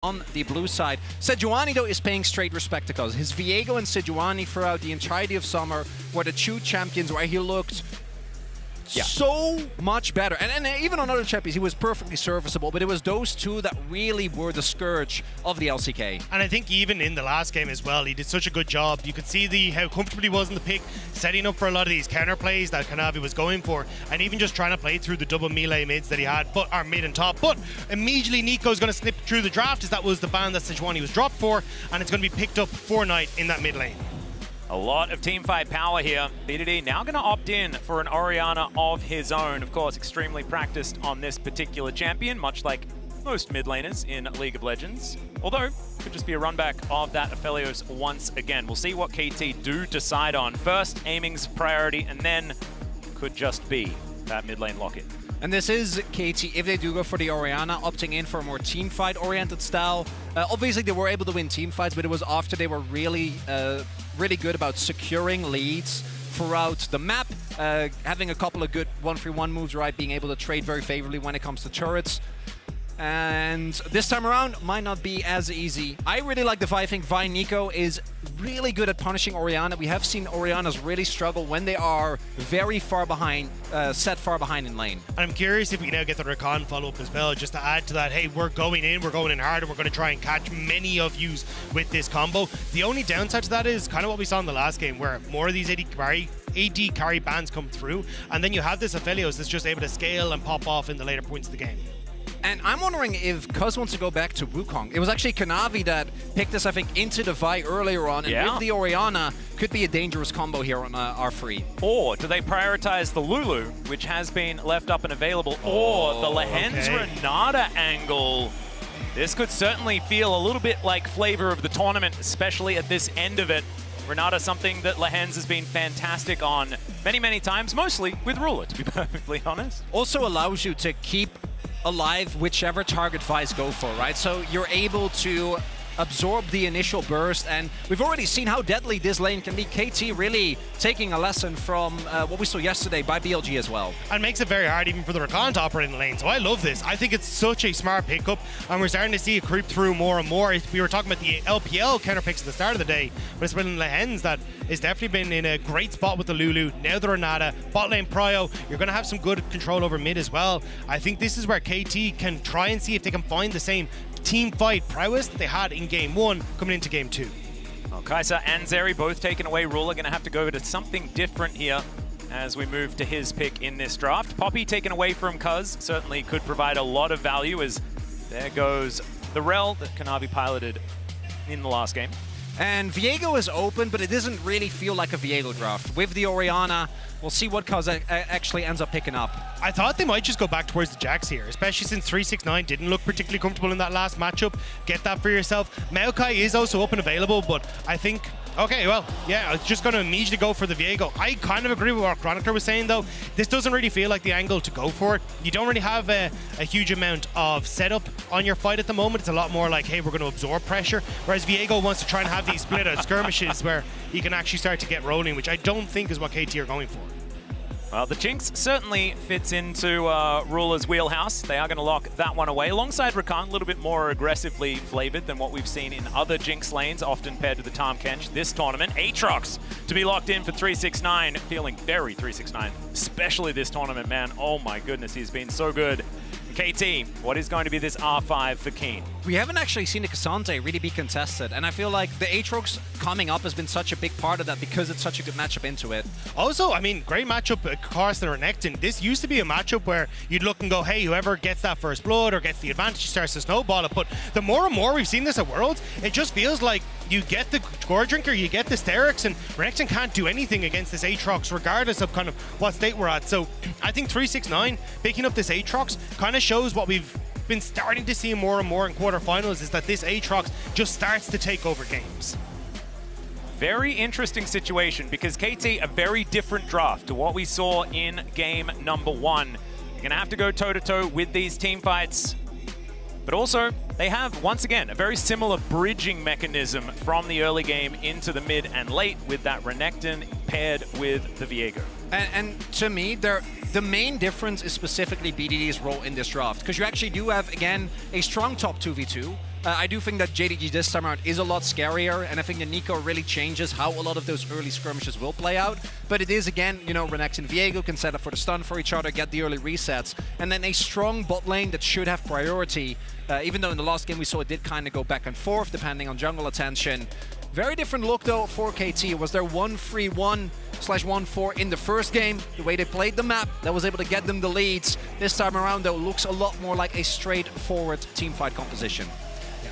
on the blue side. Sejuani, though, is paying straight respect to Cuz. His Viego and Sejuani throughout the entirety of summer were the two champions where he looked so much better. And even on other champions, he was perfectly serviceable, but it was those two that really were the scourge of the LCK. And I think even in the last game as well, he did such a good job. You could see how comfortable he was in the pick, setting up for a lot of these counter plays that Kanavi was going for, and even just trying to play through the double melee mids that he had, but our mid and top. But immediately Nico's going to slip through the draft, as that was the ban that Sejuani was dropped for, and it's going to be picked up for Knight in that mid lane. A lot of teamfight power here. BDD now going to opt in for an Orianna of his own. Of course, extremely practiced on this particular champion, much like most mid laners in League of Legends. Although, could just be a run back of that Aphelios once again. We'll see what KT do decide on. First, aiming's priority, and then could just be that mid lane lock-in. And this is KT, if they do go for the Orianna, opting in for a more teamfight-oriented style. Obviously, they were able to win teamfights, but it was after they were really good about securing leads throughout the map, having a couple of good 1-3-1 moves, right, being able to trade very favorably when it comes to turrets. And this time around, might not be as easy. I really like the Vi. I think Vi Nico is really good at punishing Orianna. We have seen Oriannas really struggle when they are very far behind, set far behind in lane. And I'm curious if we now get the Rakan follow-up as well, just to add to that, hey, we're going in hard, and we're going to try and catch many of yous with this combo. The only downside to that is kind of what we saw in the last game, where more of these AD carry bans come through, and then you have this Aphelios that's just able to scale and pop off in the later points of the game. And I'm wondering if Cuz wants to go back to Wukong. It was actually Kanavi that picked us, I think, into the Vi earlier on, and with the Orianna, could be a dangerous combo here on R3. Or do they prioritize the Lulu, which has been left up and available, or the Lehens Renata angle? This could certainly feel a little bit like flavor of the tournament, especially at this end of it. Renata, something that Lehens has been fantastic on many, many times, mostly with Ruler, to be perfectly honest. Also allows you to keep alive whichever target Vi's go for, right? So you're able to absorb the initial burst, and we've already seen how deadly this lane can be. KT really taking a lesson from what we saw yesterday by BLG as well. And makes it very hard even for the Rakan to operate in the lane, so I love this. I think it's such a smart pickup, and we're starting to see it creep through more and more. We were talking about the LPL counter picks at the start of the day, but it's been Lehens that has definitely been in a great spot with the Lulu, now the Renata, bot lane prio. You're going to have some good control over mid as well. I think this is where KT can try and see if they can find the same team fight prowess that they had in game 1 coming into game 2. Well, Kai'Sa and Zeri both taking away Ruler, going to have to go to something different here as we move to his pick in this draft. Poppy taken away from Cuz certainly could provide a lot of value, as there goes the Rel that Kanavi piloted in the last game. And Viego is open, but it doesn't really feel like a Viego draft. With the Orianna, we'll see what Cuz actually ends up picking up. I thought they might just go back towards the Jax here, especially since 369 didn't look particularly comfortable in that last matchup. Get that for yourself. Maokai is also up and available, but I think, okay, well, yeah, it's just going to immediately go for the Viego. I kind of agree with what Chronicler was saying, though. This doesn't really feel like the angle to go for it. You don't really have a huge amount of setup on your fight at the moment. It's a lot more like, hey, we're going to absorb pressure, whereas Viego wants to try and have these split out skirmishes where he can actually start to get rolling, which I don't think is what KT are going for. Well, the Jinx certainly fits into Ruler's wheelhouse. They are going to lock that one away. Alongside Rakan, a little bit more aggressively flavored than what we've seen in other Jinx lanes, often paired to the Tahm Kench this tournament. Aatrox to be locked in for 369, feeling very 369, especially this tournament, man. Oh my goodness, he's been so good. KT, what is going to be this R5 for Keen? We haven't actually seen the Cassante really be contested, and I feel like the Aatrox coming up has been such a big part of that because it's such a good matchup into it. Also, I mean, great matchup, Karsten or Renekton. This used to be a matchup where you'd look and go, hey, whoever gets that first blood or gets the advantage starts to snowball it, but the more and more we've seen this at Worlds, it just feels like you get the Gore Drinker, you get the Sterix, and Renekton can't do anything against this Aatrox regardless of kind of what state we're at. So I think 369 picking up this Aatrox kind of shows what we've been starting to see more and more in quarterfinals, is that this Aatrox just starts to take over games. Very interesting situation, because KT, a very different draft to what we saw in game number 1. You're going to have to go toe-to-toe with these team fights. But also, they have, once again, a very similar bridging mechanism from the early game into the mid and late with that Renekton paired with the Viego. And to me, the main difference is specifically BDD's role in this draft, because you actually do have, again, a strong top 2v2, I do think that JDG this time around is a lot scarier, and I think that Nico really changes how a lot of those early skirmishes will play out. But it is, again, you know, Renex and Viego can set up for the stun for each other, get the early resets, and then a strong bot lane that should have priority, even though in the last game we saw it did kind of go back and forth depending on jungle attention. Very different look, though, for KT. It was their 1-3-1/1-4 in the first game. The way they played the map, that was able to get them the leads. This time around, though, looks a lot more like a straightforward teamfight composition.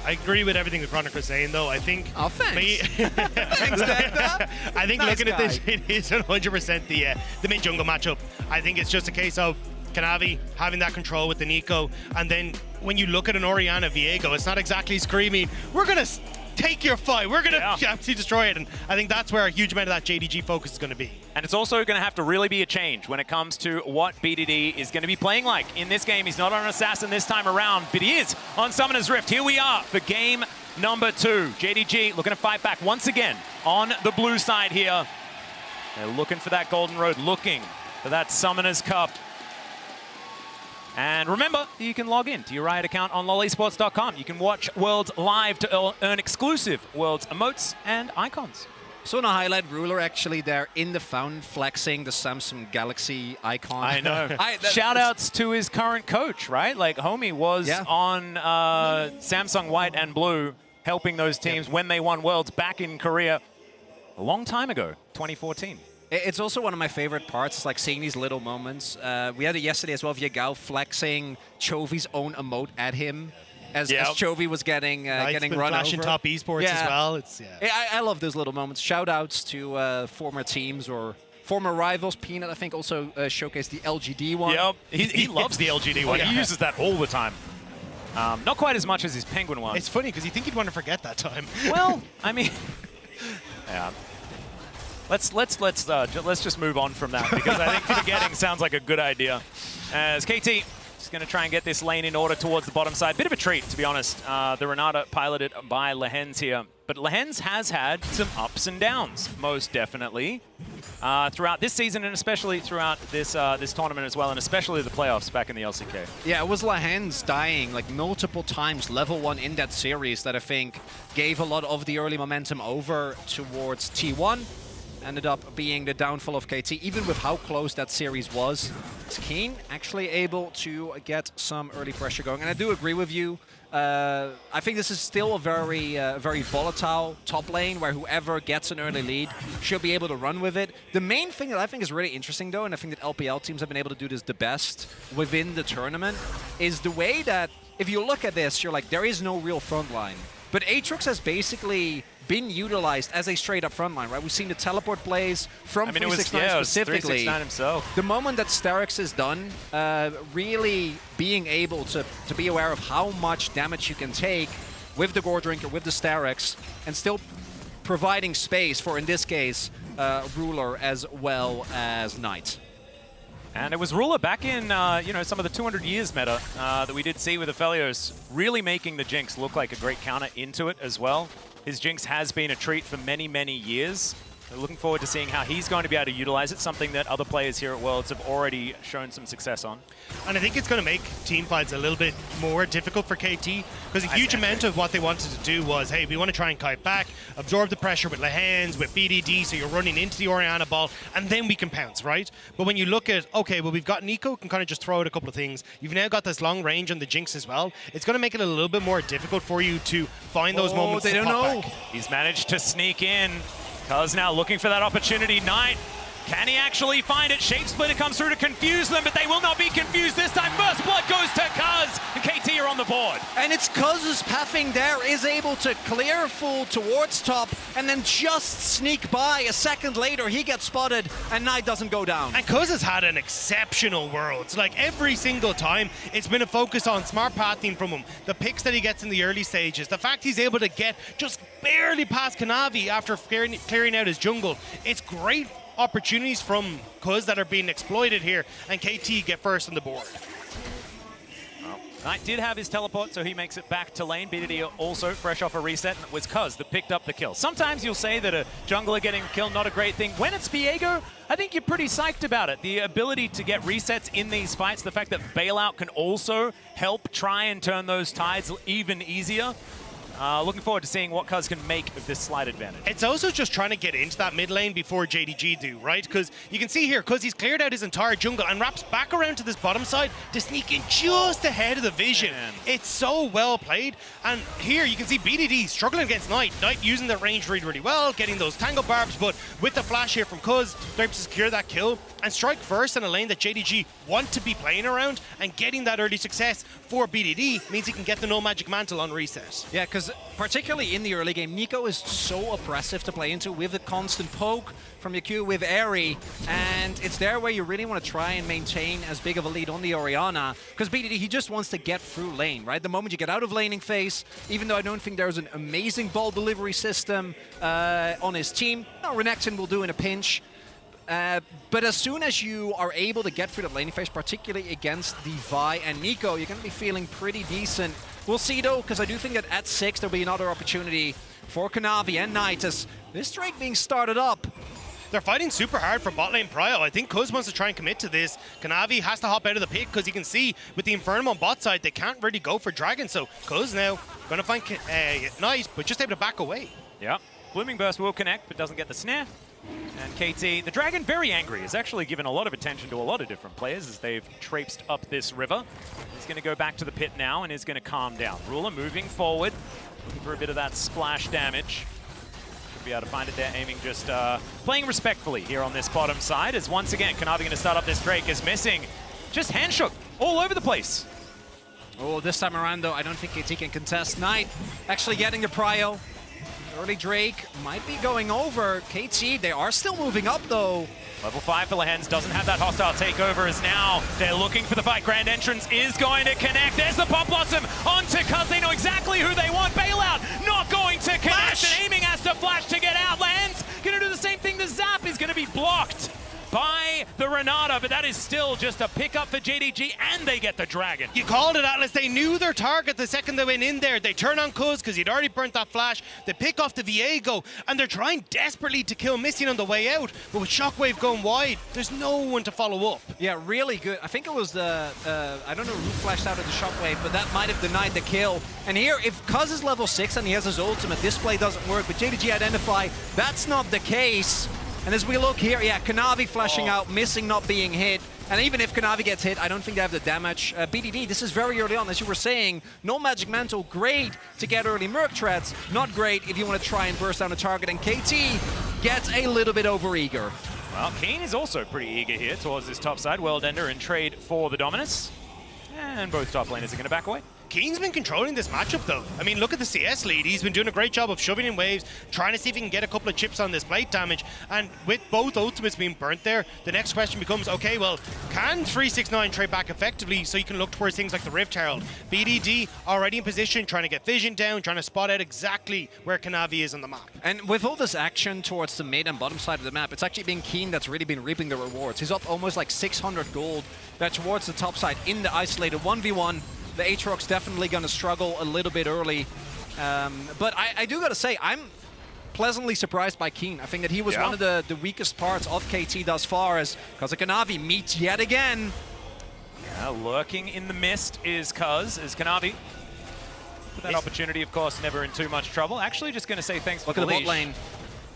I agree with everything the Chronicle is saying, though. I think... Oh, thanks. Thanks, Dagda. I think Nice looking guy. at this, it is 100% the mid-jungle matchup. I think it's just a case of Kanavi having that control with the Nico, and then when you look at an Orianna Viego, it's not exactly screaming, we're going to take your fight, we're going to absolutely destroy it, and I think that's where a huge amount of that JDG focus is going to be. And it's also going to have to really be a change when it comes to what BDD is going to be playing like. In this game, he's not on Assassin this time around, but he is on Summoner's Rift. Here we are for game number 2. JDG looking to fight back once again on the blue side here. They're looking for that Golden Road, looking for that Summoner's Cup. And remember, you can log in to your Riot account on lolesports.com. You can watch Worlds live to earn exclusive Worlds emotes and icons. So on a highlight, Ruler actually there in the fountain flexing the Samsung Galaxy icon. I know. Shout outs to his current coach, right? Like, homie was on Samsung White and Blue, helping those teams when they won Worlds back in Korea a long time ago, 2014. It's also one of my favorite parts, like seeing these little moments. We had it yesterday as well, Viego flexing Chovy's own emote at him as Chovy was getting run flashing over. top esports as well. It's I love those little moments. Shout outs to former teams or former rivals. Peanut, I think, also showcased the LGD one. Yep, he loves the LGD one. He uses that all the time. Not quite as much as his Penguin one. It's funny because you think you'd want to forget that time. Well, I mean, yeah. Let's just move on from that, because I think forgetting sounds like a good idea. As KT is going to try and get this lane in order towards the bottom side. Bit of a treat, to be honest. The Renata piloted by Lehens here. But Lehens has had some ups and downs, most definitely, throughout this season and especially throughout this this tournament as well, and especially the playoffs back in the LCK. Yeah, it was Lehens dying like multiple times level 1 in that series that I think gave a lot of the early momentum over towards T1. Ended up being the downfall of KT, even with how close that series was. Is Keen actually able to get some early pressure going? And I do agree with you. I think this is still a very volatile top lane where whoever gets an early lead should be able to run with it. The main thing that I think is really interesting, though, and I think that LPL teams have been able to do this the best within the tournament, is the way that if you look at this, you're like, there is no real front line. But Aatrox has basically been utilized as a straight-up frontline, right? We've seen the teleport plays from 369 specifically. 369 himself. The moment that Sterix is done, really being able to be aware of how much damage you can take with the Gore Drinker, with the Sterix, and still providing space for, in this case, Ruler as well as Knight. And it was Ruler back in, you know, some of the 200 years meta that we did see with Aphelios, really making the Jinx look like a great counter into it as well. His Jinx has been a treat for many, many years. We're looking forward to seeing how he's going to be able to utilize it, something that other players here at Worlds have already shown some success on. And I think it's going to make teamfights a little bit more difficult for KT, because a huge amount of what they wanted to do was, hey, we want to try and kite back, absorb the pressure with Lehens, with BDD, so you're running into the Orianna ball, and then we can pounce, right? But when you look at, okay, well, we've got Nico who can kind of just throw out a couple of things. You've now got this long range on the Jinx as well. It's going to make it a little bit more difficult for you to find those moments. They don't know. He's managed to sneak in. Cuz now looking for that opportunity. Knight, can he actually find it? Shape Splitter comes through to confuse them, but they will not be confused this time. First blood goes to Cuz, and KT are on the board. And it's Cuz's pathing there is able to clear full towards top and then just sneak by. A second later, he gets spotted, and Knight doesn't go down. And Cuz has had an exceptional Worlds. Like, every single time, it's been a focus on smart pathing from him. The picks that he gets in the early stages. The fact he's able to get just barely past Kanavi after clearing out his jungle. It's great opportunities from Cuz that are being exploited here, and KT get first on the board. Well, Knight did have his teleport, so he makes it back to lane. BDD also fresh off a reset, and it was Cuz that picked up the kill. Sometimes you'll say that a jungler getting a kill, not a great thing. When it's Viego, I think you're pretty psyched about it. The ability to get resets in these fights, the fact that bailout can also help try and turn those tides even easier. Looking forward to seeing what Cuz can make of this slight advantage. It's also just trying to get into that mid lane before JDG do, right? Because you can see here, Cuz he's cleared out his entire jungle and wraps back around to this bottom side to sneak in just ahead of the vision. Man. It's so well played. And here you can see BDD struggling against Knight. Knight using the range really, really well, getting those tangle barbs, but with the flash here from Cuz, they're able to secure that kill and strike first in a lane that JDG want to be playing around, and getting that early success for BDD means he can get the no magic mantle on reset. Yeah, because particularly in the early game, Nico is so oppressive to play into with the constant poke from your Q with Airy, and it's there where you really want to try and maintain as big of a lead on the Orianna, because BDD, he just wants to get through lane, right? The moment you get out of laning phase, even though I don't think there's an amazing ball delivery system on his team, Renekton will do in a pinch. But as soon as you are able to get through the laning phase, particularly against the Vi and Nico, you're going to be feeling pretty decent. We'll see though, because I do think that at 6 there'll be another opportunity for Kanavi and Knight as this Drake being started up. They're fighting super hard for bot lane prio. I think Cuz wants to try and commit to this. Kanavi has to hop out of the pick because you can see with the Inferno on bot side, they can't really go for Dragon. So Cuz now going to find Knight, but just able to back away. Yeah, Blooming Burst will connect, but doesn't get the snare. And KT, the Dragon, very angry, has actually given a lot of attention to a lot of different players as they've traipsed up this river. He's going to go back to the pit now and is going to calm down. Ruler moving forward, looking for a bit of that splash damage. Should be able to find it there, aiming just playing respectfully here on this bottom side, as once again, Kanavi going to start up this Drake, is missing. Just handshook all over the place. Oh, this time around though, I don't think KT can contest. Knight actually getting the prio. Early Drake might be going over. KT, they are still moving up though. Level 5 for Lehens doesn't have that hostile takeover as now they're looking for the fight. Grand Entrance is going to connect. There's the Pop Blossom onto Cuz. They know exactly who they want. Bailout not going to connect. Flash. And aiming has to flash to get out. Lehens going to do the same thing. The zap is going to be blocked by the Renata, but that is still just a pickup for JDG, and they get the Dragon. You called it, Atlas. They knew their target the second they went in there. They turn on Cuz because he'd already burnt that flash. They pick off the Viego, and they're trying desperately to kill Missing on the way out. But with Shockwave going wide, there's no one to follow up. Yeah, really good. I think it was the, I don't know who flashed out of the Shockwave, but that might have denied the kill. And here, if Cuz is level 6 and he has his ultimate, this play doesn't work. But JDG identify that's not the case. And as we look here, yeah, Kanavi flashing out, Missing not being hit. And even if Kanavi gets hit, I don't think they have the damage. BDD, this is very early on, as you were saying. No Magic Mantle, great to get early Merc Treads. Not great if you want to try and burst down the target. And KT gets a little bit overeager. Well, Keen is also pretty eager here towards this top side. World Ender in trade for the Dominus. And both top laners are going to back away. Keen's been controlling this matchup though. I mean, look at the CS lead. He's been doing a great job of shoving in waves, trying to see if he can get a couple of chips on this plate damage. And with both ultimates being burnt there, the next question becomes, okay, well, can 369 trade back effectively so you can look towards things like the Rift Herald? BDD already in position, trying to get vision down, trying to spot out exactly where Kanavi is on the map. And with all this action towards the mid and bottom side of the map, it's actually been Keen that's really been reaping the rewards. He's up almost like 600 gold there towards the top side in the isolated 1v1. The Aatrox definitely going to struggle a little bit early. But I do got to say, I'm pleasantly surprised by Keen. I think that he was one of the weakest parts of KT thus far, as Kanavi meets yet again. Yeah, lurking in the mist is Cuz, is Kanavi. But that opportunity, of course, never in too much trouble. Actually, just going to say thanks for the Look at the leash. bot lane.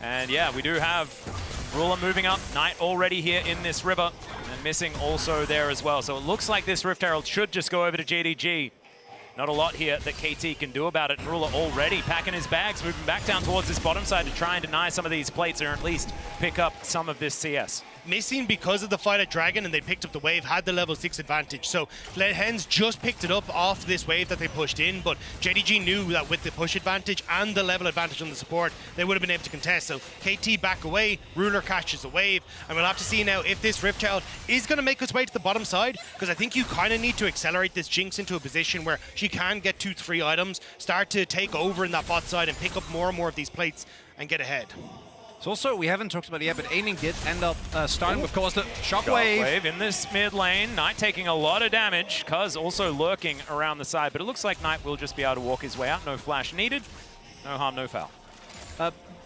And yeah, we do have Ruler moving up. Knight already here in this river. And Missing also there as well. So it looks like this Rift Herald should just go over to JDG. Not a lot here that KT can do about it. Ruler already packing his bags, moving back down towards this bottom side to try and deny some of these plates, or at least pick up some of this CS. Missing, because of the fight at Dragon and they picked up the wave, had the level 6 advantage. So Lehens just picked it up off this wave that they pushed in, but JDG knew that with the push advantage and the level advantage on the support, they would have been able to contest. So KT back away, Ruler catches the wave, and we'll have to see now if this Rift Child is going to make its way to the bottom side, because I think you kind of need to accelerate this Jinx into a position where she can get 2-3 items, start to take over in that bot side and pick up more and more of these plates and get ahead. So also, we haven't talked about it yet, but aiming did end up starting with, of course, the Shockwave. Shockwave in this mid lane. Knight taking a lot of damage. Cuz also lurking around the side, but it looks like Knight will just be able to walk his way out. No flash needed. No harm, no foul.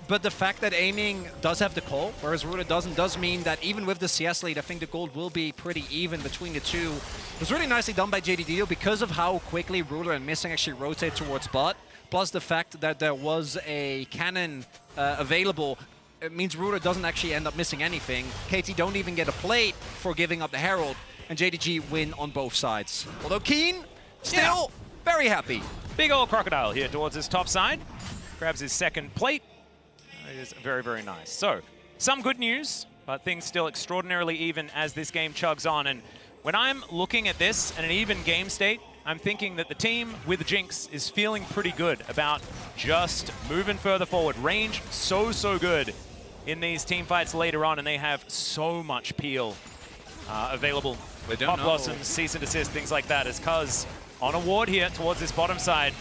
But the fact that aiming does have the call, whereas Ruler doesn't, does mean that even with the CS lead, I think the gold will be pretty even between the two. It was really nicely done by JDD because of how quickly Ruler and Missing actually rotate towards bot, plus the fact that there was a cannon available. It means Ruler doesn't actually end up missing anything. KT don't even get a plate for giving up the Herald, and JDG win on both sides. Although Keen, still very happy. Big old crocodile here towards his top side. Grabs his second plate. It is very, very nice. So, some good news, but things still extraordinarily even as this game chugs on. And when I'm looking at this in an even game state, I'm thinking that the team with Jinx is feeling pretty good about just moving further forward. Range so good in these team fights later on, and they have so much peel available. Pop Blossoms, cease and desist, things like that. As Cuz on a ward here towards this bottom side.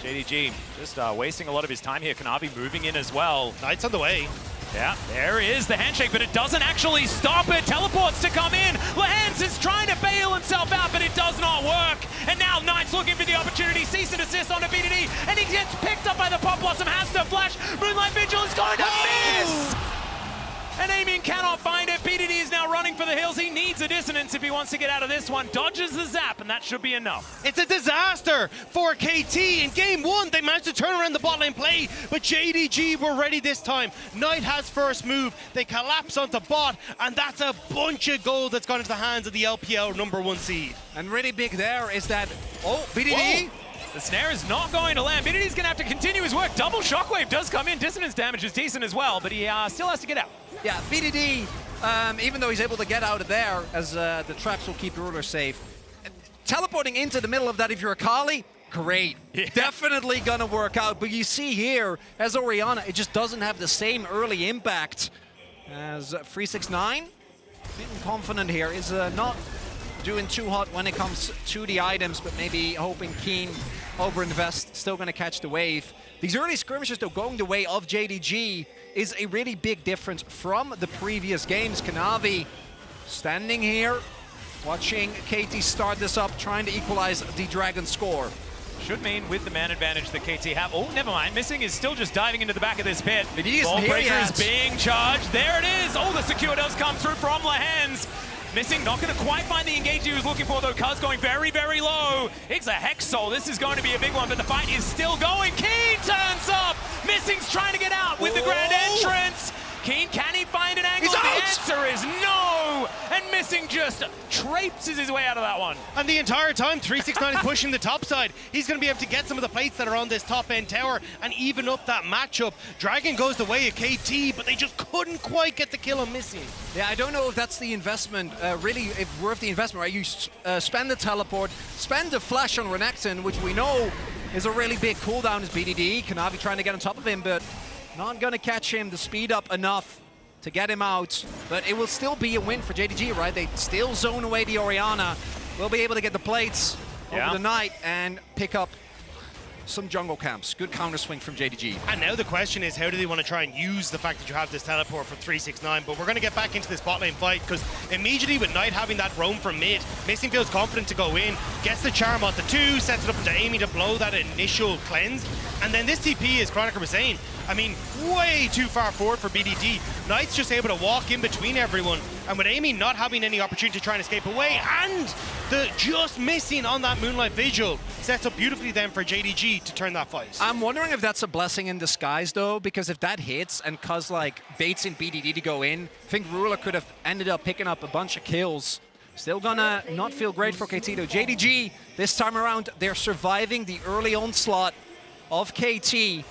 JDG just wasting a lot of his time here. Kanavi moving in as well. Knight's on the way. Yeah, there is the handshake, but it doesn't actually stop it. Teleports to come in. Lehans is trying to bail himself out, but it does not work. And now Knight's looking for the opportunity. Cease and desist on a BDD, and he gets picked up by the Pop Blossom. Has to flash. Moonlight Vigil is going to miss! And Aiming cannot find it. BDD is now running for the hills. He needs a dissonance if he wants to get out of this one. Dodges the zap, and that should be enough. It's a disaster for KT. In game one, they managed to turn around the bot lane play, but JDG were ready this time. Knight has first move. They collapse onto bot, and that's a bunch of gold that's gone into the hands of the LPL #1 seed. And really big there is that, BDD. Whoa. The snare is not going to land. BDD's going to have to continue his work. Double Shockwave does come in. Dissonance damage is decent as well, but he still has to get out. Yeah, BDD, even though he's able to get out of there, as the traps will keep Ruler safe. Teleporting into the middle of that if you're a Kali, great. Yeah. Definitely gonna work out. But you see here, as Orianna, it just doesn't have the same early impact as 369. Feeling confident here, is not doing too hot when it comes to the items, but maybe hoping Keen overinvest, still gonna catch the wave. These early skirmishes, though, going the way of JDG is a really big difference from the previous games. Kanavi standing here, watching KT start this up, trying to equalize the Dragon score. Should mean with the man advantage that KT have. Oh, never mind. Missing is still just diving into the back of this pit. Ballbreaker is being charged. There it is. Oh, the secure does come through from Lehans. Missing, not going to quite find the engage he was looking for, though. Cuz going very, very low. It's a Hex Soul. This is going to be a big one, but the fight is still going. Keen turns up. Missing's trying to get out with the grand entrance. Keen, can he find an angle? The answer is no! And Missing just traipses his way out of that one. And the entire time, 369 is pushing the top side. He's going to be able to get some of the plates that are on this top end tower and even up that matchup. Dragon goes the way of KT, but they just couldn't quite get the kill on Missing. Yeah, I don't know if that's the investment, really if worth the investment, right? You spend the teleport, spend the flash on Renekton, which we know is a really big cooldown as BDD. Kanavi trying to get on top of him, but not gonna catch him, the speed up enough to get him out. But it will still be a win for JDG, right? They still zone away the Orianna. We'll be able to get the plates over the night and pick up some jungle camps. Good counter swing from JDG. And now the question is, how do they want to try and use the fact that you have this teleport for 369? But we're going to get back into this bot lane fight, because immediately with Knight having that roam from mid, Missing feels confident to go in, gets the charm onto 2, sets it up into Amy to blow that initial cleanse. And then this TP, as Chronicle was saying, I mean, way too far forward for BDD. Knight's just able to walk in between everyone, and with Amy not having any opportunity to try and escape away, and the just missing on that Moonlight Vigil sets up beautifully then for JDG to turn that fight. I'm wondering if that's a blessing in disguise, though, because if that hits and Cuz like baits in BDD to go in, I think Ruler could have ended up picking up a bunch of kills. Still gonna not feel great for KT, though. JDG, this time around, they're surviving the early onslaught of KT.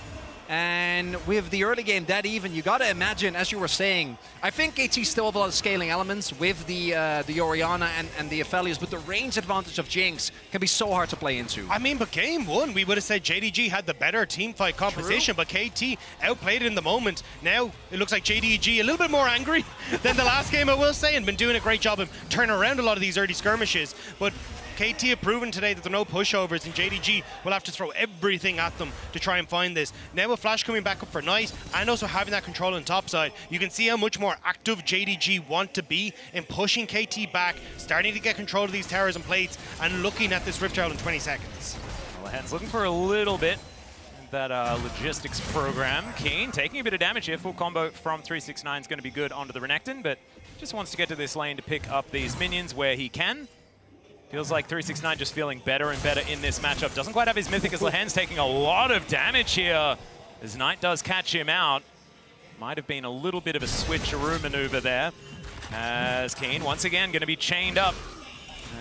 And with the early game that even, you gotta imagine, as you were saying, I think KT still have a lot of scaling elements with the Orianna and the Aphelios, but the range advantage of Jinx can be so hard to play into. I mean, but game one, we would have said JDG had the better team fight composition, but KT outplayed it in the moment. Now, it looks like JDG a little bit more angry than the last game, I will say, and been doing a great job of turning around a lot of these early skirmishes. But KT have proven today that there are no pushovers, and JDG will have to throw everything at them to try and find this. Now with Flash coming back up for Knight, and also having that control on top side, you can see how much more active JDG want to be in pushing KT back, starting to get control of these towers and plates, and looking at this Rift Herald in 20 seconds. Well, Hen's looking for a little bit that logistics program. Keen taking a bit of damage here. Full combo from 369 is going to be good onto the Renekton, but just wants to get to this lane to pick up these minions where he can. Feels like 369 just feeling better and better in this matchup. Doesn't quite have his Mythic as Lehen's taking a lot of damage here as Knight does catch him out. Might have been a little bit of a switcheroo maneuver there, as Keen once again going to be chained up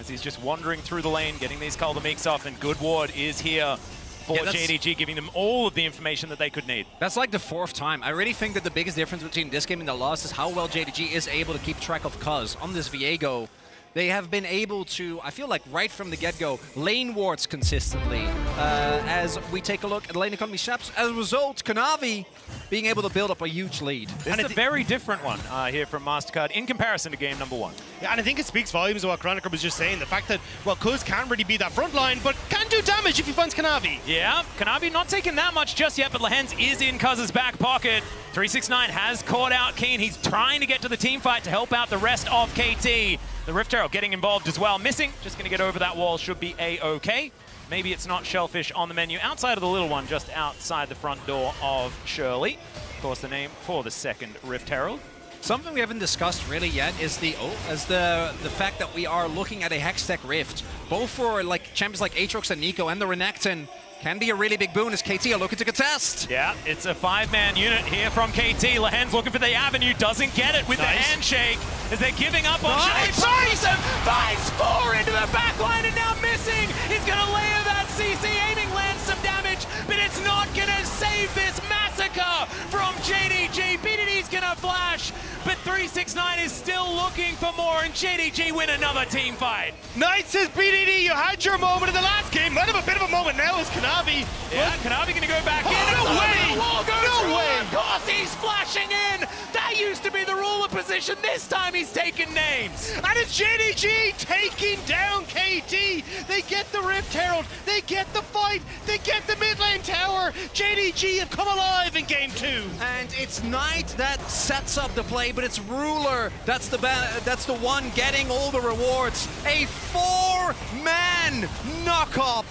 as he's just wandering through the lane, getting these Call the Meeks off, and Good Ward is here for JDG, giving them all of the information that they could need. That's like the 4th time. I really think that the biggest difference between this game and the last is how well JDG is able to keep track of Cuz. On this Viego, they have been able to, I feel like right from the get-go, lane wards consistently. As we take a look at lane economy snaps, as a result, Kanavi being able to build up a huge lead. This is a very different one here from MasterCard in comparison to game number 1. Yeah, and I think it speaks volumes of what Chronicle was just saying. The fact that, well, Kuz can't really be that front line, but can do damage if he finds Kanavi. Yeah, Kanavi not taking that much just yet, but Lehen's is in Cuz's back pocket. 369 has caught out Keen. He's trying to get to the team fight to help out the rest of KT. The Rift Herald getting involved as well. Missing, just going to get over that wall, should be A-okay. Maybe it's not Shellfish on the menu outside of the little one just outside the front door of Shirley. Of course, the name for the second Rift Herald. Something we haven't discussed really yet is the fact that we are looking at a Hextech Rift, both for like champions like Aatrox and Nico and the Renekton. Can be a really big boon as KT are looking to contest. Yeah, it's a 5-man unit here from KT. Lehen's looking for the avenue, doesn't get it with the handshake as they're giving up on Shelley. Finds him, finds 4 into the back line and now missing. He's going to layer that CC, aiming, lands some damage, but it's not going to save this massacre from JDG. BDD's going to flash, but 369 is still looking for more, and JDG win another team fight. Knight says, BDD, you had your moment in the last game. Might have a bit of a moment now as Kanavi. Yeah, Kanavi going to go back in. No way! No way! Of course he's flashing in. That used to be the ruler position. This time he's taking names. And it's JDG taking down KT. They get the Rift Herald. They get the fight. They get the mid lane tower. JDG have come alive in game 2. And it's Knight that sets up the play, but it's Ruler that's the one getting all the rewards. A 4-man knock-up.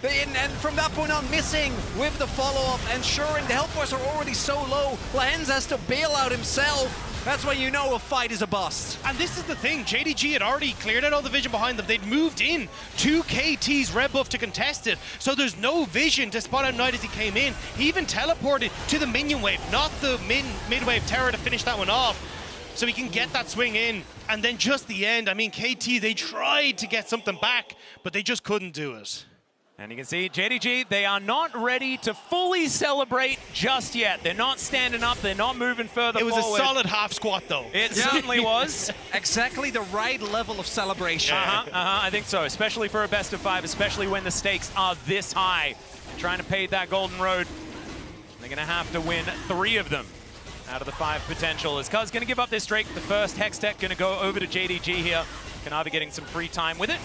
And from that point on, missing with the follow-up, ensuring the health bars are already so low, Lens has to bail out himself. That's when you know a fight is a bust. And this is the thing, JDG had already cleared out all the vision behind them. They'd moved in to KT's red buff to contest it, so there's no vision to spot out Knight as he came in. He even teleported to the minion wave, not the mid-wave terror to finish that one off, so he can get that swing in. And then just the end, I mean, KT, they tried to get something back, but they just couldn't do it. And you can see JDG, they are not ready to fully celebrate just yet. They're not standing up. They're not moving further forward. It was a solid half squat, though. It certainly was. Exactly the right level of celebration. I think so, especially for a best of 5, especially when the stakes are this high. Trying to pave that golden road. They're going to have to win 3 of them out of the 5 potential. As Cuz going to give up this Drake. The first Hextech going to go over to JDG here. Kanavi getting some free time with it.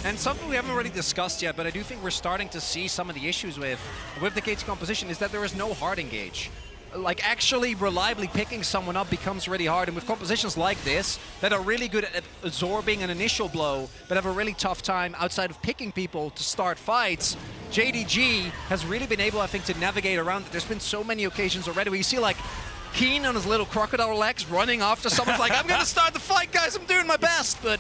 And something we haven't really discussed yet, but I do think we're starting to see some of the issues with the KT composition is that there is no hard engage. Like, actually reliably picking someone up becomes really hard, and with compositions like this that are really good at absorbing an initial blow, but have a really tough time outside of picking people to start fights, JDG has really been able, I think, to navigate around it. There's been so many occasions already where you see, like, Keen on his little crocodile legs running after someone's like, I'm gonna start the fight, guys, I'm doing my best, but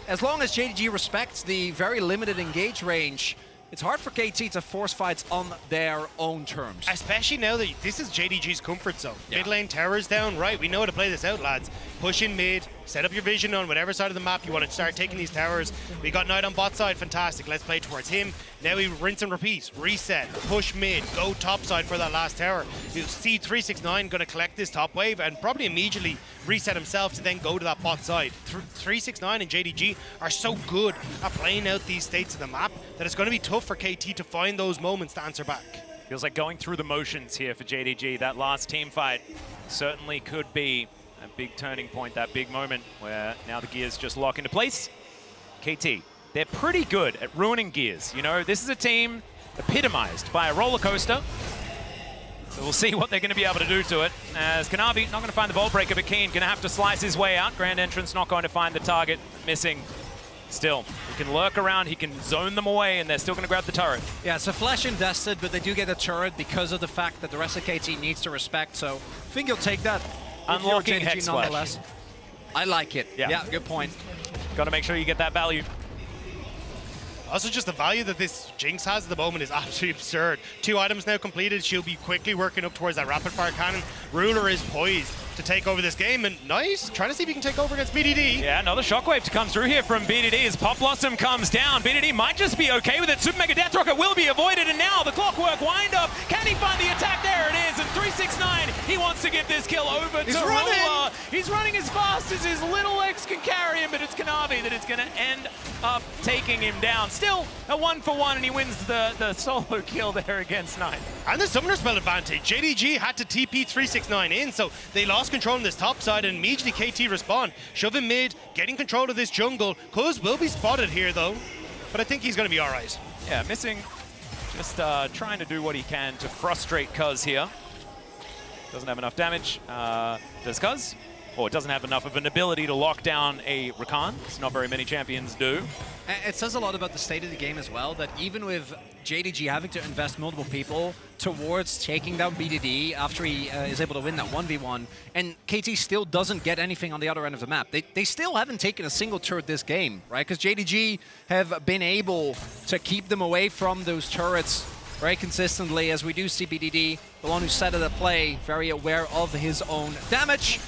as long as JDG respects the very limited engage range, it's hard for KT to force fights on their own terms. Especially now that this is JDG's comfort zone. Yeah. Mid lane towers down, right, we know how to play this out, lads. Push in mid, set up your vision on whatever side of the map you want to start taking these towers. We got Knight on bot side, fantastic, let's play towards him. Now we rinse and repeat, reset, push mid, go top side for that last tower. You'll see 369 going to collect this top wave and probably immediately reset himself to then go to that bot side. 369 and JDG are so good at playing out these states of the map that it's going to be tough for KT to find those moments to answer back. Feels like going through the motions here for JDG. That last team fight certainly could be a big turning point, that big moment where now the gears just lock into place. KT they're pretty good at ruining gears. You know, this is a team epitomized by a roller coaster. So we'll see what they're going to be able to do to it. As Kanavi not going to find the ball breaker, but Keen going to have to slice his way out. Grand Entrance not going to find the target, missing. Still, he can lurk around, he can zone them away, and they're still going to grab the turret. Yeah, it's a flash invested, but they do get a turret because of the fact that the rest of KT needs to respect. So I think you'll take that. Unlocking Hex nonetheless. Flash. I like it. Yeah, good point. Got to make sure you get that value. Also, just the value that this Jinx has at the moment is absolutely absurd. 2 items now completed. She'll be quickly working up towards that rapid fire cannon. Ruler is poised to take over this game, and nice, trying to see if he can take over against BDD. Yeah, another shockwave to come through here from BDD as Pop Blossom comes down. BDD might just be okay with it. Super Mega Death Rocket will be avoided, and now the clockwork wind up. Can he find the attack? There it is, and 369, he wants to get this kill over to Ruler. He's running as fast as his little legs can carry him, but it's Kanavi that is going to end up taking him down. Still a 1-for-1, and he wins the solo kill there against Knight. And the summoner spell advantage. JDG had to TP 369 in, so they lost control on this top side, and immediately KT respond. Shove him mid, getting control of this jungle. Cuz will be spotted here though, but I think he's going to be all right. Yeah, missing, just trying to do what he can to frustrate Cuz here. Doesn't have enough damage. Does Cuz? Or doesn't have enough of an ability to lock down a Rakan. It's not very many champions do. It says a lot about the state of the game as well, that even with JDG having to invest multiple people towards taking down BDD after he is able to win that 1v1, and KT still doesn't get anything on the other end of the map. They still haven't taken a single turret this game, right? Because JDG have been able to keep them away from those turrets very consistently, as we do see BDD, the one who set it at play, very aware of his own damage.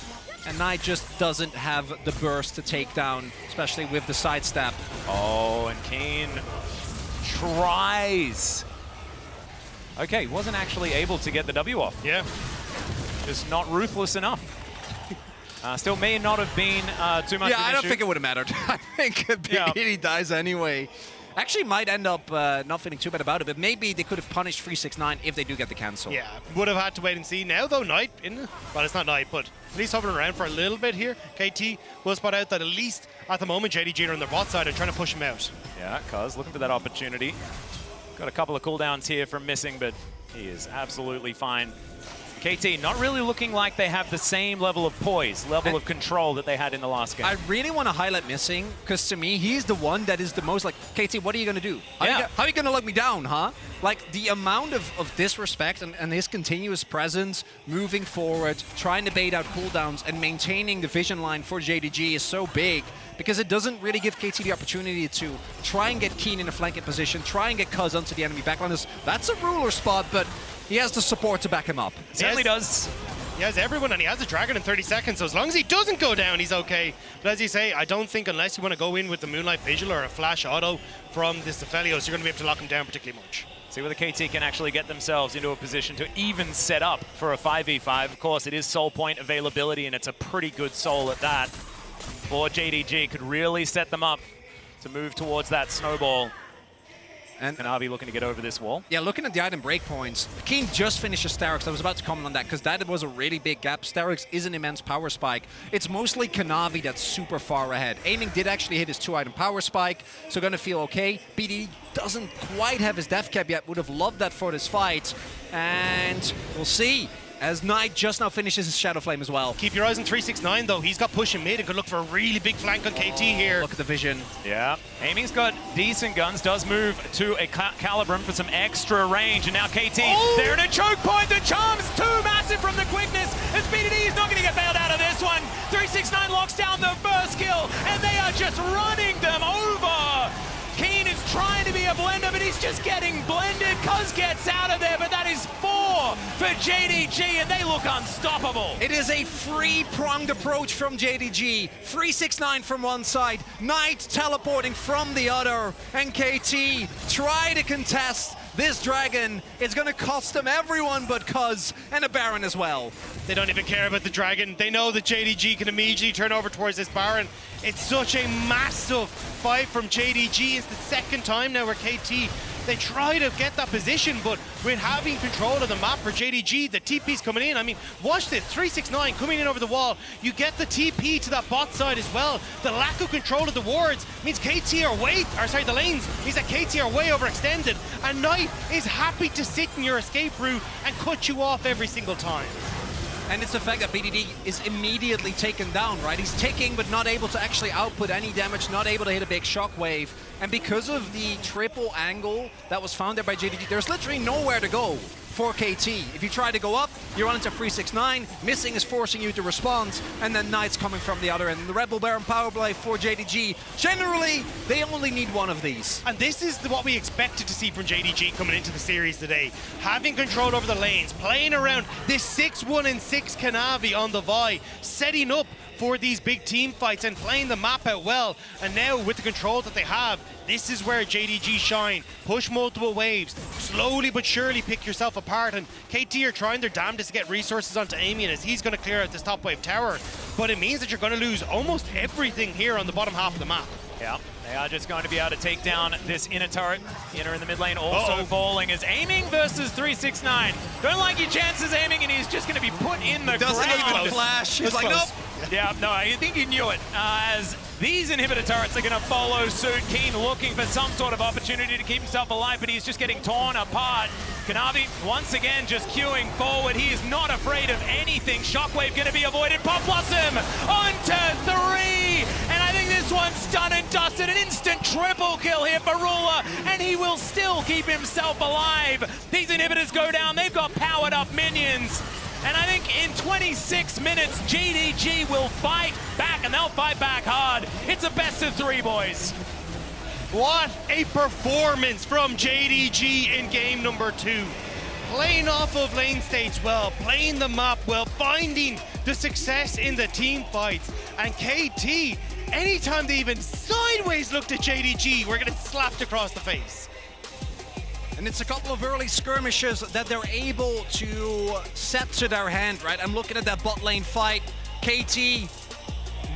And Knight just doesn't have the burst to take down, especially with the sidestep. Oh, and Keen tries. Okay, wasn't actually able to get the W off. Yeah. Just not ruthless enough. Still may not have been too much of an I don't issue. think it would have mattered. I think BDD dies anyway. Actually might end up not feeling too bad about it, but maybe they could have punished 369 if they do get the cancel. Yeah, would have had to wait and see. Now though, Knight, well, it's not Knight, but at least hovering around for a little bit here. KT will spot out that at least at the moment JDG are on their bot side and trying to push him out. Yeah, Cuz looking for that opportunity. Got a couple of cooldowns here from missing, but he is absolutely fine. KT not really looking like they have the same level of poise, level of control that they had in the last game. I really want to highlight Missing, because to me, he's the one that is the most like, KT, what are you going to do? How are you going to let me down, huh? Like, the amount of disrespect and his continuous presence, moving forward, trying to bait out cooldowns, and maintaining the vision line for JDG is so big, because it doesn't really give KT the opportunity to try and get Keen in a flanking position, try and get Cuz onto the enemy backline. That's a ruler spot, but he has the support to back him up. Certainly does. He has everyone, and he has a dragon in 30 seconds, so as long as he doesn't go down, he's okay. But as you say, I don't think unless you want to go in with the Moonlight Vigil or a Flash Auto from this Aphelios, you're going to be able to lock him down particularly much. See whether KT can actually get themselves into a position to even set up for a 5v5. Of course, it is soul point availability, and it's a pretty good soul at that. For JDG, could really set them up to move towards that snowball. And Kanavi looking to get over this wall. Yeah, looking at the item breakpoints, Keen just finished a Starix. I was about to comment on that, because that was a really big gap. Starix is an immense power spike. It's mostly Kanavi that's super far ahead. Aiming did actually hit his 2-item power spike, so going to feel okay. BD doesn't quite have his death cap yet. Would have loved that for this fight. And we'll see, as Knight just now finishes his Shadow Flame as well. Keep your eyes on 369 though. He's got push in mid and could look for a really big flank on KT here. Look at the vision. Yeah. Aiming's got decent guns, does move to a Calibrum for some extra range, and now KT, they're in a choke point. The charm's too massive from the quickness, as BDD is not going to get bailed out of this one. 369 locks down the first kill, and they are just running them over. Keen is trying to be a blender, but he's just getting blended. Cuz gets out of there, but that is 4 for JDG, and they look unstoppable. It is a free-pronged approach from JDG. 369 from one side, Knight teleporting from the other, and KT try to contest this dragon. It's going to cost them everyone but Cuz, and a Baron as well. They don't even care about the dragon. They know that JDG can immediately turn over towards this Baron. It's such a massive fight from JDG. It's the second time now where KT They try to get that position, but with having control of the map for JDG, the TP's coming in. I mean, watch this, 369 coming in over the wall. You get the TP to that bot side as well. The lack of control of the wards means KT are the lanes means that KT are way overextended. And Knight is happy to sit in your escape route and cut you off every single time. And it's the fact that BDD is immediately taken down, right? He's ticking, but not able to actually output any damage, not able to hit a big shockwave. And because of the triple angle that was found there by JDG, there's literally nowhere to go for KT. If you try to go up, you run into 369, missing is forcing you to respond, and then Knight's coming from the other end. The Red Bull Baron power play for JDG, generally, they only need one of these. And this is what we expected to see from JDG coming into the series today. Having control over the lanes, playing around this 6-1 and 6 Kanavi on the Vi, setting up for these big team fights and playing the map out well. And now with the control that they have, this is where JDG shine. Push multiple waves, slowly but surely pick yourself apart. And KT are trying their damnedest to get resources onto Amy, and as he's going to clear out this top wave tower. But it means that you're going to lose almost everything here on the bottom half of the map. Yeah, they are just going to be able to take down this inner turret. Inner in the mid lane also falling as aiming versus 369. Don't like your chances aiming, and he's just going to be put in the Doesn't ground. even flash. He's like, nope. Yeah, no, I think he knew it. As these inhibitor turrets are going to follow suit. Keen looking for some sort of opportunity to keep himself alive, but he's just getting torn apart. Kanavi, once again, just queuing forward. He is not afraid of anything. Shockwave going to be avoided. Pop Blossom onto 3. And I think this one's done and dusted. An instant triple kill here for Ruler, and he will still keep himself alive. These inhibitors go down. They've got powered up minions. And I think in 26 minutes, JDG will fight back, and they'll fight back hard. It's a best of 3, boys. What a performance from JDG in game number 2. Playing off of lane states well, playing the map well, finding the success in the team fights. And KT, anytime they even sideways looked at JDG, we're getting slapped across the face. And it's a couple of early skirmishes that they're able to set to their hand, right? I'm looking at that bot lane fight. KT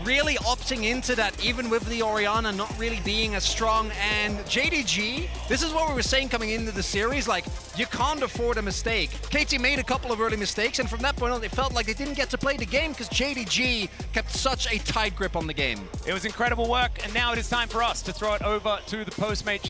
really opting into that, even with the Orianna not really being as strong. And JDG, this is what we were saying coming into the series, like, you can't afford a mistake. KT made a couple of early mistakes, and from that point on, it felt like they didn't get to play the game because JDG kept such a tight grip on the game. It was incredible work, and now it is time for us to throw it over to the Postmate.